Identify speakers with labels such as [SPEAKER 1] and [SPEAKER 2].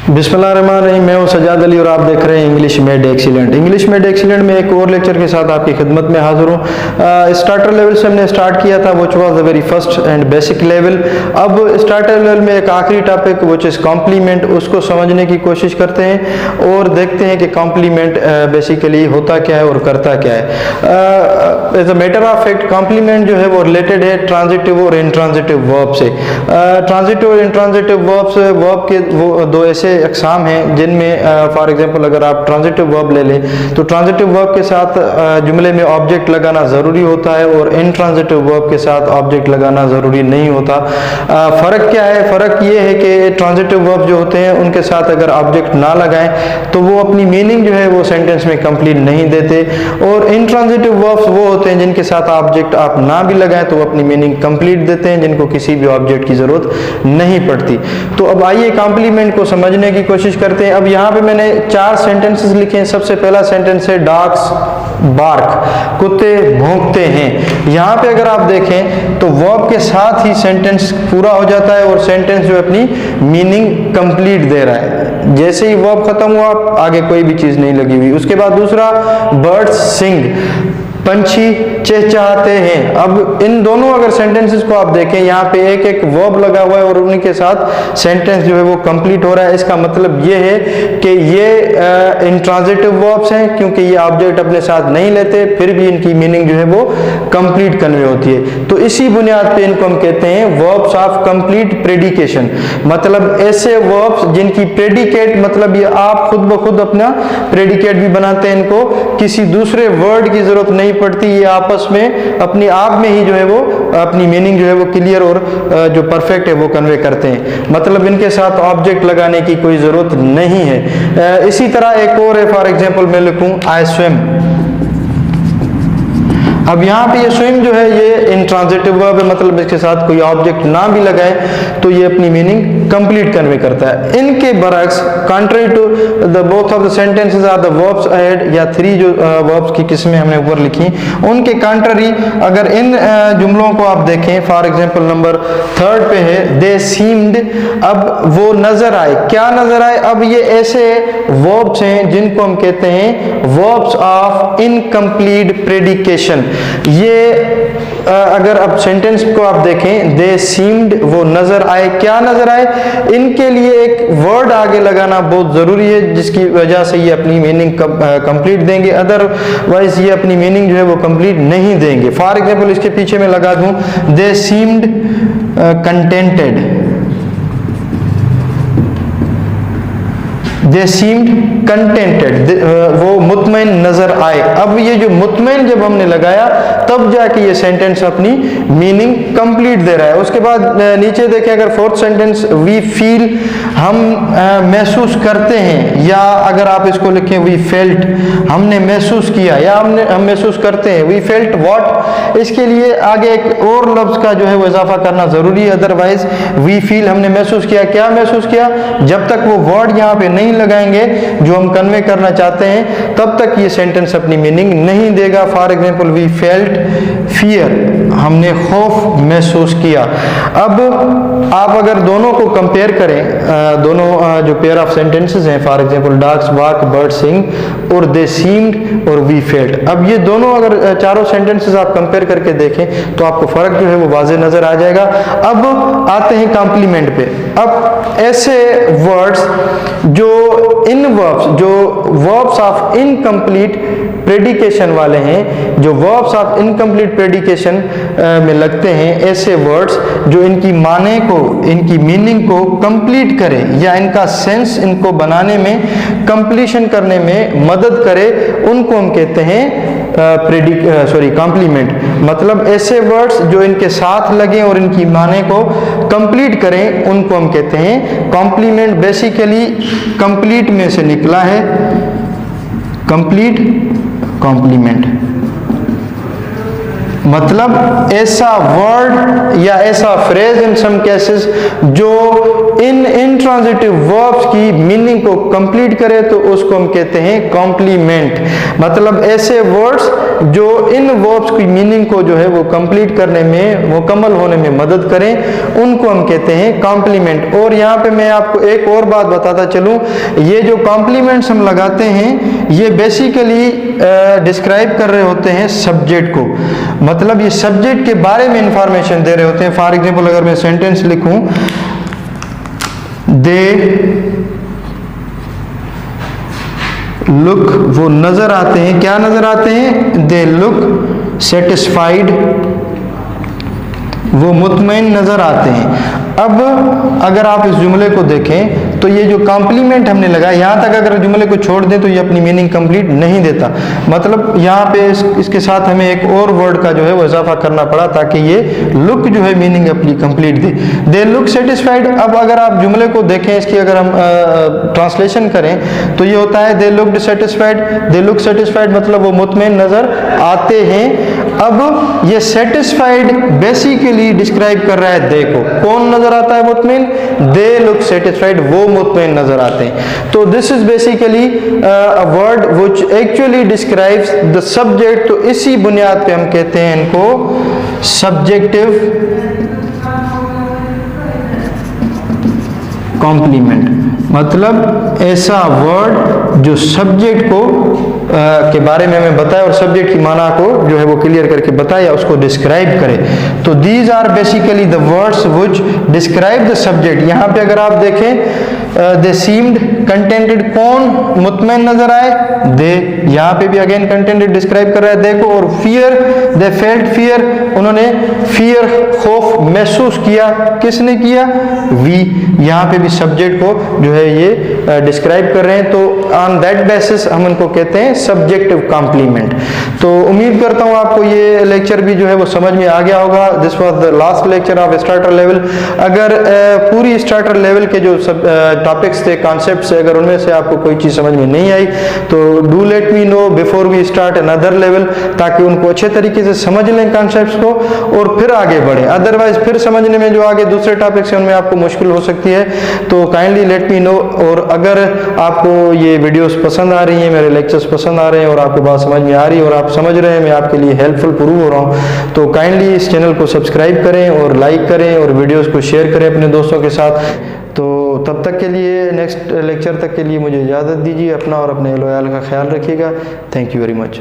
[SPEAKER 1] बिस्मिल्लाहिर्रहमानिर्रहीम। मैं हूं सजाद अली और आप देख रहे हैं English made excellent. English made excellent में एक और लेक्चर के साथ आपकी खिदमत में हाजिर हूं। स्टार्टर लेवल से हमने स्टार्ट किया था, which was the very first and basic level. अब स्टार्टर लेवल में एक आखिरी टॉपिक विच इज़ कॉम्प्लीमेंट, उसको समझने की कोशिश करते हैं और देखते हैं कि कॉम्प्लीमेंट बेसिकली होता क्या है और करता क्या है। As a matter of fact complement जो है वो रिलेटेड है ट्रांजिटिव और इंट्रांजिटिव वर्ब से। ट्रांजिटिव और इंट्रांजिटिव वर्ब के वो दो ऐसे अक़साम हैं जिनमें फॉर एग्जांपल अगर आप ट्रांजिटिव वर्ब ले लें तो ट्रांजिटिव वर्ब के साथ जुमले में ऑब्जेक्ट लगाना ज़रूरी होता है और इंट्रांजिटिव वर्ब के साथ ऑब्जेक्ट लगाना ज़रूरी नहीं होता। फ़र्क क्या है? फ़र्क ये है कि ट्रांजिटिव वर्ब जो होते हैं उनके साथ अगर ऑब्जेक्ट ना लगाएं तो वो अपनी मीनिंग जो है वो सेंटेंस में कंप्लीट नहीं देते, और इंट्रांजिटिव वर्ब्स वो होते हैं जिनके साथ ऑब्जेक्ट आप ना भी लगाएं तो वो अपनी मीनिंग कंप्लीट देते हैं, जिनको किसी भी ऑब्जेक्ट की ज़रूरत नहीं पड़ती। तो अब आइए कॉम्प्लीमेंट को समझने की कोशिश करते हैं। अब यहाँ पे मैंने 4 सेंटेंसेस लिखे हैं। सबसे पहला सेंटेंस है डॉग्स बार्क, कुत्ते भौंकते हैं। यहाँ पे अगर आप देखें तो वर्ब के साथ ही सेंटेंस पूरा हो जाता है और सेंटेंस जो अपनी मीनिंग कंप्लीट दे रहा है। जैसे ही वर्ब खत्म हुआ आगे कोई भी चीज नहीं लगी हुई। उसके बाद दूसरा बर्ड्स सिंग, पंछी चहचहाते हैं। अब इन दोनों अगर सेंटेंसेस को आप देखें, यहाँ पे एक एक वर्ब लगा हुआ है और उन्हीं के साथ सेंटेंस जो है वो कंप्लीट हो रहा है। इसका मतलब ये है कि ये इंट्रांजिटिव वर्ब्स हैं, क्योंकि ये ऑब्जेक्ट अपने साथ नहीं लेते, फिर भी इनकी मीनिंग जो है वो कंप्लीट कन्वे होती है। तो इसी बुनियाद पे इनको हम कहते हैं वर्ब्स ऑफ कंप्लीट प्रेडिकेशन। मतलब ऐसे वर्ब्स जिनकी प्रेडिकेट, मतलब ये आप खुद ब खुद अपना प्रेडिकेट भी बनाते हैं, इनको किसी दूसरे वर्ड की जरूरत नहीं पड़ती, ये आपस में अपने आप में ही जो है वो अपनी मीनिंग जो है वो क्लियर और जो परफेक्ट है वो कन्वे करते हैं। मतलब इनके साथ ऑब्जेक्ट लगाने की कोई जरूरत नहीं है। इसी तरह एक और है, फॉर एग्जांपल मैं लिखूं आई स्विम। अब यहाँ पे ये स्विम जो है ये इंट्रांजिटिव वर्ब है, मतलब इसके साथ कोई ऑब्जेक्ट ना भी लगाए तो ये अपनी मीनिंग कंप्लीट कन्वे करता है। इनके बरक्स contrary to the both of the sentences are the verbs ahead, या 3 जो वर्ब्स की किस्में हमने ऊपर लिखी उनके कंट्री अगर इन जुमलों को आप देखें, फॉर एग्जांपल नंबर 3 पे है दे सीम्ड। अब वो नजर आए, क्या नजर आए? अब ये ऐसे वर्ब्स हैं जिनको हम कहते हैं वर्ब्स ऑफ इनकम्प्लीट प्रेडिकेशन। ये अगर अब सेंटेंस को आप देखें, दे सीम्ड वो नजर आए, क्या नजर आए? इनके लिए एक वर्ड आगे लगाना बहुत जरूरी है, जिसकी वजह से ये अपनी मीनिंग कंप्लीट देंगे, अदरवाइज ये अपनी मीनिंग जो है वो कंप्लीट नहीं देंगे। फॉर एग्जांपल इसके पीछे मैं लगा दूं दे सीम्ड कंटेंटेड, दे सीम्ड कंटेंटेड, वो मुतमईन नजर आए। अब ये जो मुतमईन जब हमने लगाया तब जाके ये सेंटेंस अपनी मीनिंग कंप्लीट दे रहा है। उसके बाद नीचे देखें, अगर 4th सेंटेंस वी फील, हम महसूस करते हैं, या अगर आप इसको लिखें वी फेल्ट, हमने महसूस किया, या हम महसूस करते हैं वी फेल्ट व्हाट। इसके लिए आगे एक और लफ्ज का जो है वो इजाफा करना जरूरी है, अदरवाइज वी फील हमने महसूस किया, क्या महसूस किया? जब तक वो वर्ड यहाँ पे नहीं लगाएंगे जो हम कन्वे करना चाहते हैं तब तक ये सेंटेंस अपनी मीनिंग नहीं देगा। For example we felt fear, हमने खौफ महसूस किया। अब आप अगर दोनों को कंपेयर करें, दोनों जो पेयर ऑफ सेंटेंसेस हैं, for example dogs bark, bird sing और दे सीम्ड और वी फेल्ट, अब ये दोनों अगर चारों सेंटेंसेस आप कंपेयर करके देखें तो आपको फर्क जो है वो वाज़ेह नजर आ जाएगा। अब आते हैं कॉम्प्लीमेंट पे। अब ऐसे वर्ड्स जो इन वर्ब्स, जो वर्ब्स ऑफ इनकम्प्लीट प्रेडिकेशन वाले हैं, जो वर्ब्स ऑफ इनकम्प्लीट प्रेडिकेशन में लगते हैं, ऐसे वर्ड्स जो इनकी माने को, इनकी मीनिंग को कंप्लीट करें या इनका सेंस इनको बनाने में, कंप्लीशन करने में मदद करे, उनको हम कहते हैं कॉम्प्लीमेंट। मतलब ऐसे वर्ड्स जो इनके साथ लगें और इनकी माने को कंप्लीट करें उनको हम कहते हैं कॉम्प्लीमेंट। बेसिकली कंप्लीट में से निकला है कंप्लीट कॉम्प्लीमेंट, मतलब ऐसा वर्ड या ऐसा फ्रेज इन सम केसेस जो इन इंट्रांजिटिव वर्ब्स की मीनिंग को कंप्लीट करे तो उसको हम कहते हैं कॉम्प्लीमेंट। मतलब ऐसे वर्ड्स जो इन वर्ब्स की मीनिंग को जो है वो कंप्लीट करने में, मुकम्मल होने में मदद करें, उनको हम कहते हैं कॉम्प्लीमेंट। और यहाँ पे मैं आपको एक और बात बताता चलूँ, ये जो कॉम्प्लीमेंट्स हम लगाते हैं ये बेसिकली डिस्क्राइब कर रहे होते हैं सब्जेक्ट को, मतलब ये सब्जेक्ट के बारे में इंफॉर्मेशन दे रहे होते हैं। फॉर एग्जांपल अगर मैं सेंटेंस लिखूं, दे लुक, वो नजर आते हैं, क्या नजर आते हैं? दे लुक सेटिस्फाइड, वो मुतमईन नजर आते हैं। अब अगर आप इस जुमले को देखें तो ये जो कॉम्प्लीमेंट हमने लगाया, यहाँ तक अगर जुमले को छोड़ दें तो ये अपनी मीनिंग कंप्लीट नहीं देता। मतलब यहाँ पे इसके साथ हमें एक और वर्ड का जो है वो इजाफा करना पड़ा ताकि ये लुक जो है मीनिंग अपनी complete they. They look satisfied. अब अगर आप जुमले को देखें, इसकी अगर हम ट्रांसलेशन करें तो ये होता है they looked satisfied. They look satisfied मतलब वो मुतमईन नजर आते हैं। अब ये सेटिस्फाइड बेसिकली डिस्क्राइब कर रहा है दे को। कौन नजर आता है मुतमईन? दे लुक सेटिस्फाइड, वो मुतमईन नजर आते हैं। तो this is basically a word which actually describes the subject. तो इसी बुनियाद पे हम कहते हैं इनको सब्जेक्टिव कॉम्प्लीमेंट। मतलब ऐसा वर्ड जो सब्जेक्ट को के बारे में हमें बताए और सब्जेक्ट की माना को जो है वो क्लियर करके बताए या उसको डिस्क्राइब करे। तो these are basically the words which describe the subject. यहाँ पे अगर आप देखें दे सीम्ड कंटेंटेड, कौन मुतमईन नजर आए? दे। यहाँ पे भी अगेन कंटेंटेड डिस्क्राइब कर रहा है दे को। और फियर, दे फेल्ट फियर, उन्होंने फियर खौफ महसूस किया। किसने किया? वी। यहाँ पे भी सब्जेक्ट को जो है ये डिस्क्राइब कर रहे हैं। तो ऑन दैट बेसिस हम इनको कहते हैं सब्जेक्टिव कॉम्प्लीमेंट। तो उम्मीद करता हूँ आपको ये लेक्चर भी जो है वो समझ में आ गया होगा। This was the last lecture of starter level. अगर पूरी स्टार्टर लेवल के जो टॉपिक्स थे, कॉन्सेप्ट्स, अगर उनमें से आपको कोई चीज़ समझ में नहीं आई तो do let me know before we start another level, ताकि उनको अच्छे तरीके से समझ लें कॉन्सेप्ट्स को और फिर आगे बढ़ें। अदरवाइज फिर समझने में जो आगे दूसरे टॉपिक्स हैं उनमें आपको मुश्किल हो सकती है। तो काइंडली लेट मी नो। और अगर आपको ये वीडियोस पसंद आ रही हैं, मेरे लेक्चर्स पसंद आ रहे हैं और आपको बात समझ में आ रही है और आप समझ रहे हैं मैं आपके लिए हेल्पफुल प्रूव हो रहा हूँ, तो काइंडली इस चैनल को सब्सक्राइब करें और लाइक करें और वीडियोस को शेयर करें अपने दोस्तों के साथ। तो तब तक के लिए, नेक्स्ट लेक्चर तक के लिए मुझे इजाज़त दीजिए। अपना और अपने लोयाल का ख्याल रखिएगा। Thank you very much.